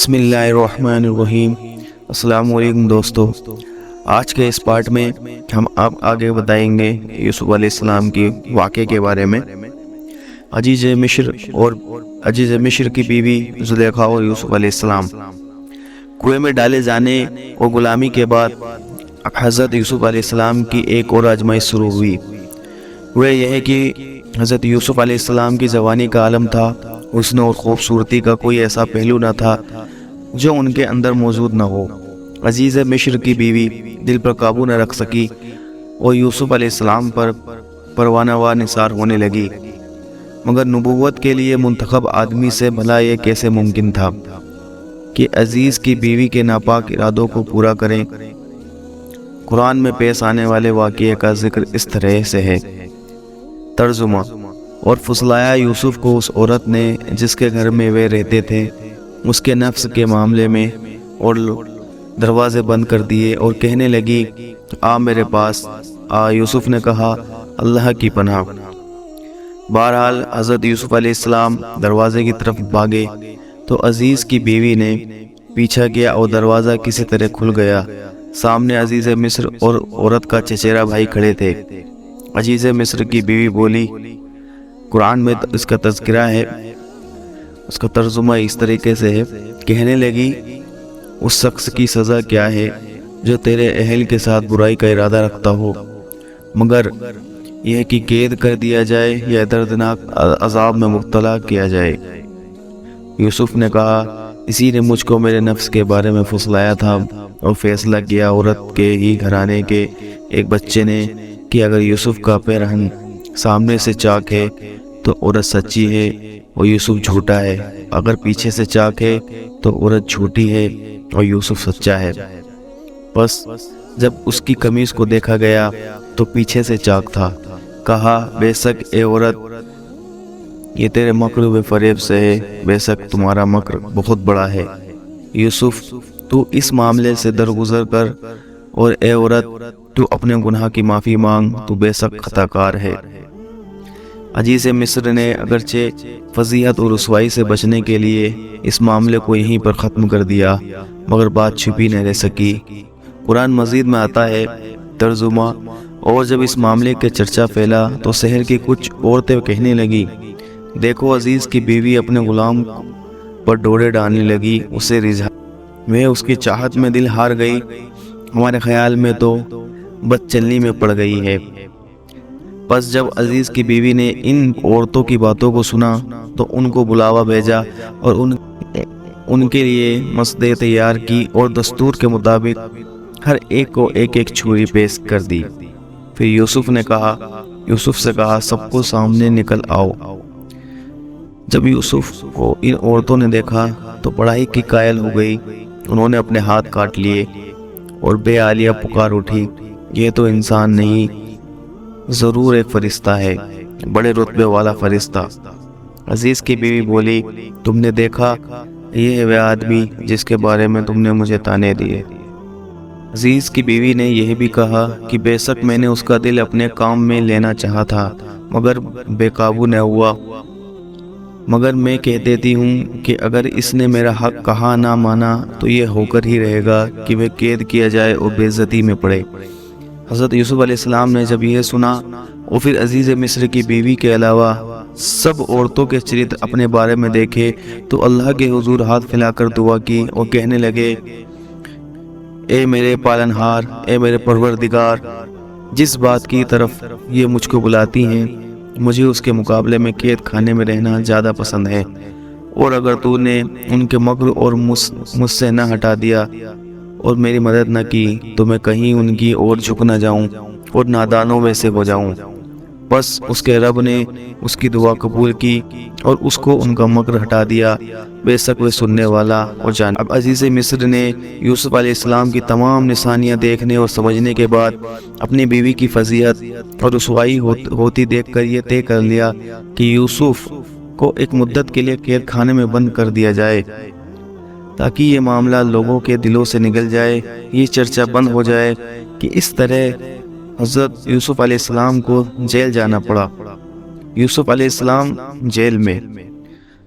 بسم اللہ الرحمن الرحیم۔ السلام علیکم دوستو، آج کے اس پارٹ میں ہم آپ آگے بتائیں گے یوسف علیہ السلام کی واقعے کے بارے میں۔ عزیز مصر کی بیوی زلیخا اور یوسف علیہ السلام کنویں میں ڈالے جانے اور غلامی کے بعد حضرت یوسف علیہ السلام کی ایک اور آزمائش شروع ہوئی۔ وہ یہ ہے کہ حضرت یوسف علیہ السلام کی جوانی کا عالم تھا، حسن اور خوبصورتی کا کوئی ایسا پہلو نہ تھا جو ان کے اندر موجود نہ ہو۔ عزیز مصر کی بیوی دل پر قابو نہ رکھ سکی اور یوسف علیہ السلام پر پروانہ وار نثار ہونے لگی، مگر نبوت کے لیے منتخب آدمی سے بھلا یہ کیسے ممکن تھا کہ عزیز کی بیوی کے ناپاک ارادوں کو پورا کریں۔ قرآن میں پیش آنے والے واقعے کا ذکر اس طرح سے ہے۔ ترجمہ: اور پھسلایا یوسف کو اس عورت نے جس کے گھر میں وہ رہتے تھے، اس کے نفس کے معاملے میں، اور دروازے بند کر دیے اور کہنے لگی آ میرے پاس آ۔ یوسف نے کہا اللہ کی پناہ۔ بہرحال حضرت یوسف علیہ السلام دروازے کی طرف بھاگے تو عزیز کی بیوی نے پیچھا کیا اور دروازہ کسی طرح کھل گیا۔ سامنے عزیز مصر اور عورت کا چچیرا بھائی کھڑے تھے۔ عزیز مصر کی بیوی بولی، قرآن میں اس کا تذکرہ ہے، اس کا ترجمہ اس طریقے سے ہے، کہنے لگی اس شخص کی سزا کیا ہے جو تیرے اہل کے ساتھ برائی کا ارادہ رکھتا ہو، مگر یہ کہ قید کر دیا جائے یا دردناک عذاب میں مبتلا کیا جائے۔ یوسف نے کہا اسی نے مجھ کو میرے نفس کے بارے میں پھسلایا تھا اور فیصلہ کیا عورت کے ہی گھرانے کے ایک بچے نے کہ اگر یوسف کا پیرہن سامنے سے چاک ہے تو عورت سچی ہے اور یوسف جھوٹا ہے، اگر پیچھے سے چاک ہے تو عورت جھوٹی ہے اور یوسف سچا ہے۔ بس جب اس کی قمیص کو دیکھا گیا تو پیچھے سے چاک تھا۔ کہا بے شک اے عورت یہ تیرے مکر و فریب سے ہے، بے شک تمہارا مکر بہت بڑا ہے۔ یوسف تو اس معاملے سے درگزر کر، اور اے عورت تو اپنے گناہ کی معافی مانگ، تو بے شک خطا کار ہے۔ عزیز مصر نے اگرچہ فضیحت اور رسوائی سے بچنے کے لیے اس معاملے کو یہیں پر ختم کر دیا، مگر بات چھپی نہ رہ سکی۔ قرآن مزید میں آتا ہے، ترجمہ: اور جب اس معاملے کے چرچا پھیلا تو شہر کی کچھ عورتیں کہنے لگی دیکھو عزیز کی بیوی اپنے غلام پر ڈوڑے ڈالنے لگی، اسے رجھا، وہ اس کی چاہت میں دل ہار گئی، ہمارے خیال میں تو بد چلنی میں پڑ گئی ہے۔ پس جب عزیز کی بیوی نے ان عورتوں کی باتوں کو سنا تو ان کو بلاوا بھیجا اور ان کے لیے مسئلہ تیار کی اور دستور کے مطابق ہر ایک کو ایک ایک چھری پیش کر دی۔ پھر یوسف سے کہا سب کو سامنے نکل آؤ۔ جب یوسف کو ان عورتوں نے دیکھا تو بڑائی کی قائل ہو گئی، انہوں نے اپنے ہاتھ کاٹ لیے اور بے حالیہ پکار اٹھی یہ تو انسان نہیں، ضرور ایک فرشتہ ہے، بڑے رتبے والا فرشتہ۔ عزیز کی بیوی بولی تم نے دیکھا یہ ہے وہ آدمی جس کے بارے میں تم نے مجھے تانے دیے۔ عزیز کی بیوی نے یہ بھی کہا کہ بے شک میں نے اس کا دل اپنے کام میں لینا چاہا تھا مگر بے قابو نہ ہوا، مگر میں کہہ دیتی ہوں کہ اگر اس نے میرا حق کہا نہ مانا تو یہ ہو کر ہی رہے گا کہ وہ قید کیا جائے اور بے عزتی میں پڑے۔ حضرت یوسف علیہ السلام نے جب یہ سنا اور پھر عزیز مصر کی بیوی کے علاوہ سب عورتوں کے چرتر اپنے بارے میں دیکھے تو اللہ کے حضور ہاتھ پھیلا کر دعا کی اور کہنے لگے اے میرے پالنہار، اے میرے پروردگار، جس بات کی طرف یہ مجھ کو بلاتی ہیں مجھے اس کے مقابلے میں قید خانے میں رہنا زیادہ پسند ہے، اور اگر تو نے ان کے مکر اور مجھ سے نہ ہٹا دیا اور میری مدد نہ کی تو میں کہیں ان کی اور جھک نہ جاؤں اور نادانوں میں سے ہو جاؤں۔ بس اس کے رب نے اس کی دعا قبول کی اور اس کو ان کا مکر ہٹا دیا، بے شک وہ سننے والا اور جان۔ اب عزیز مصر نے یوسف علیہ السلام کی تمام نشانیاں دیکھنے اور سمجھنے کے بعد اپنی بیوی کی فضیحت اور رسوائی ہوتی دیکھ کر یہ طے کر لیا کہ یوسف کو ایک مدت کے لیے قید خانے میں بند کر دیا جائے تاکہ یہ معاملہ لوگوں کے دلوں سے نکل جائے، یہ چرچا بند ہو جائے کہ اس طرح حضرت یوسف علیہ السلام کو جیل جانا پڑا۔ یوسف علیہ السلام جیل میں۔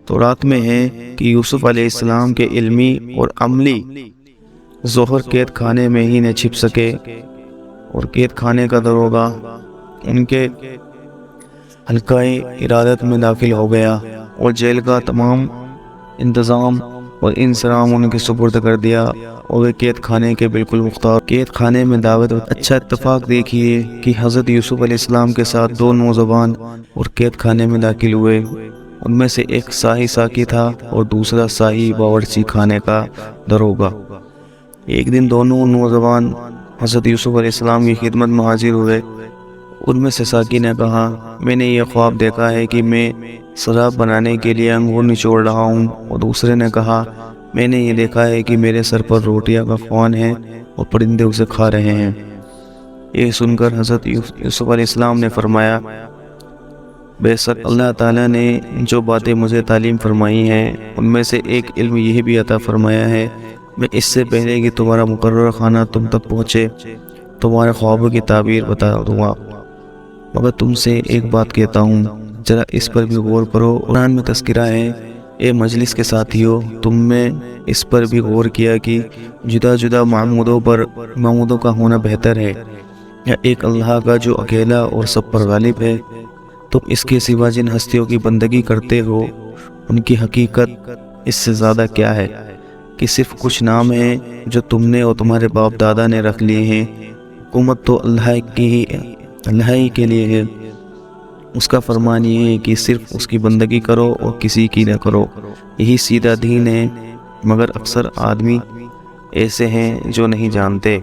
تورات میں ہے کہ یوسف علیہ السلام کے علمی اور عملی ظہر قید خانے میں ہی نہ چھپ سکے، اور قید خانے کا داروغہ ان کے حلقہ ارادت میں داخل ہو گیا اور جیل کا تمام انتظام اور انصرام ان کے سپرد کر دیا، اور وہ قید خانے کے بالکل مختار قید خانے میں دعوت۔ اچھا اتفاق دیکھیے کہ حضرت یوسف علیہ السلام کے ساتھ دو نوجوان اور قید خانے میں داخل ہوئے، ان میں سے ایک شاہی ساقی تھا اور دوسرا شاہی باورچی خانے کا داروغہ۔ ایک دن دونوں نوجوان حضرت یوسف علیہ السلام کی خدمت میں حاضر ہوئے۔ ان میں سے ساقی نے کہا، میں نے یہ خواب دیکھا ہے کہ میں شراب بنانے کے لیے انگور نچوڑ رہا ہوں، اور دوسرے نے کہا، میں نے یہ دیکھا ہے کہ میرے سر پر روٹیاں کا خوان ہے اور پرندے اسے کھا رہے ہیں۔ یہ سن کر حضرت یوسف علیہ السلام نے فرمایا، بے شک اللہ تعالیٰ نے جو باتیں مجھے تعلیم فرمائی ہیں ان میں سے ایک علم یہ بھی عطا فرمایا ہے، میں اس سے پہلے کہ تمہارا مقررہ خانہ تم تک پہنچے تمہارے خوابوں کی تعبیر بتا دوں گا، مگر تم سے ایک بات کہتا ہوں، ذرا اس پر بھی غور کرو۔ قرآن میں تذکرہ ہے، اے مجلس کے ساتھیوں، تم میں اس پر بھی غور کیا کہ جدا جدا معبودوں کا ہونا بہتر ہے یا ایک اللہ کا جو اکیلا اور سب پر غالب ہے؟ تم اس کے سوا جن ہستیوں کی بندگی کرتے ہو ان کی حقیقت اس سے زیادہ کیا ہے کہ صرف کچھ نام ہیں جو تم نے اور تمہارے باپ دادا نے رکھ لیے ہیں، حکومت تو اللہ ہی کے لیے ہے، اس کا فرمان یہ ہے کہ صرف اس کی بندگی کرو اور کسی کی نہ کرو، یہی سیدھا دین ہے، مگر اکثر آدمی ایسے ہیں جو نہیں جانتے۔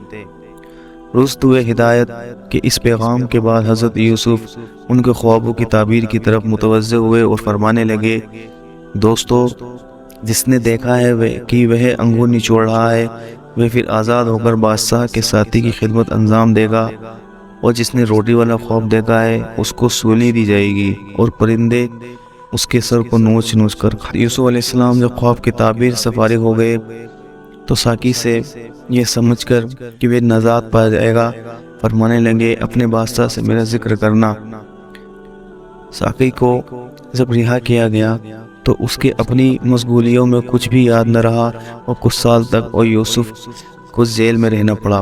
رست ہوئے ہدایت کے اس پیغام کے بعد حضرت یوسف ان کے خوابوں کی تعبیر کی طرف متوجہ ہوئے اور فرمانے لگے، دوستو، جس نے دیکھا ہے کہ وہ انگور نچوڑ رہا ہے، وہ پھر آزاد ہو کر بادشاہ کے ساتھی کی خدمت انجام دے گا، اور جس نے روٹی والا خواب دیکھا ہے اس کو سولی دی جائے گی اور پرندے اس کے سر کو نوچ نوچ کر کھائیں۔ یوسف علیہ السلام جب خواب کی تعبیر سے فارغ ہو گئے تو ساقی سے یہ سمجھ کر کہ وہ نجات پا جائے گا فرمانے لگے، اپنے بادشاہ سے میرا ذکر کرنا۔ ساقی کو جب رہا کیا گیا تو اس کے اپنی مشغولیوں میں کچھ بھی یاد نہ رہا اور کچھ سال تک اور یوسف کو جیل میں رہنا پڑا۔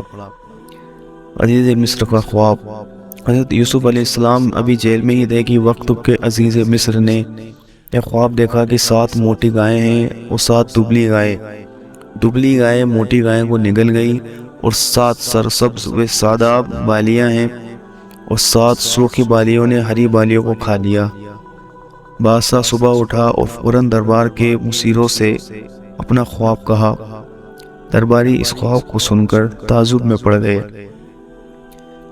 عزیز مصر کا خواب۔ حضرت یوسف علیہ السلام ابھی جیل میں ہی تھے کہ وقت کے عزیز مصر نے یہ خواب دیکھا کہ 7 موٹی گائیں ہیں اور 7 دبلی گائیں موٹی گائیں کو نگل گئی، اور 7 سرسبز و شاداب بالیاں ہیں اور 7 سرخی بالیوں نے ہری بالیوں کو کھا لیا۔ بادشاہ صبح اٹھا اور فوراً دربار کے مصیروں سے اپنا خواب کہا۔ درباری اس خواب کو سن کر تعجب میں پڑ گئے۔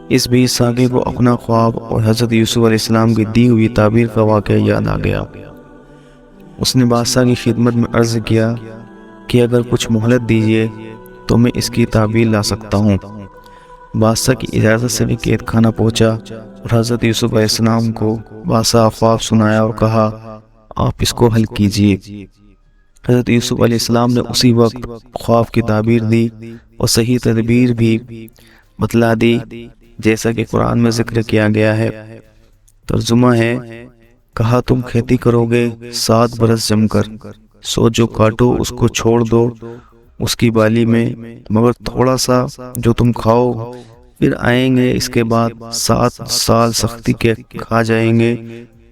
اس بیچ ساقی کو اپنا خواب اور حضرت یوسف علیہ السلام کی دی ہوئی تعبیر کا واقعہ یاد آ گیا۔ اس نے بادشاہ کی خدمت میں عرض کیا کہ اگر کچھ مہلت دیجیے تو میں اس کی تعبیر لا سکتا ہوں۔ بادشاہ کی اجازت سے بھی قید خانہ پہنچا اور حضرت یوسف علیہ السلام کو بادشاہ خواب سنایا اور کہا، آپ اس کو حل کیجیے۔ حضرت یوسف علیہ السلام نے اسی وقت خواب کی تعبیر دی اور صحیح تدبیر بھی بتلا دی جیسا کہ قرآن میں ذکر کیا گیا ہے۔ ترجمہ ہے، کہا تم کھیتی کرو گے 7 برس جم کر، سو جو کاٹو اس کو چھوڑ دو اس کی بالی میں، مگر تھوڑا سا جو تم کھاؤ، پھر آئیں گے اس کے بعد 7 سال سختی کے کھا جائیں گے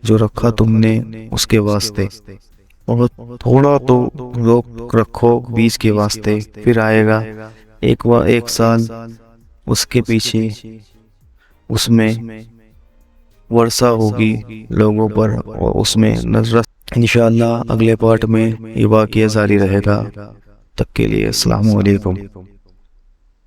جو رکھا تم نے اس کے واسطے، اور تھوڑا تو روک رکھو بیج کے واسطے، پھر آئے گا ایک سال اس کے پیچھے، اس میں ورثہ ہوگی لوگوں پر اور اس میں نظرت۔ انشاءاللہ اگلے پارٹ میں یہ واقعہ جاری رہے گا۔ تب کے لیے السلام علیکم۔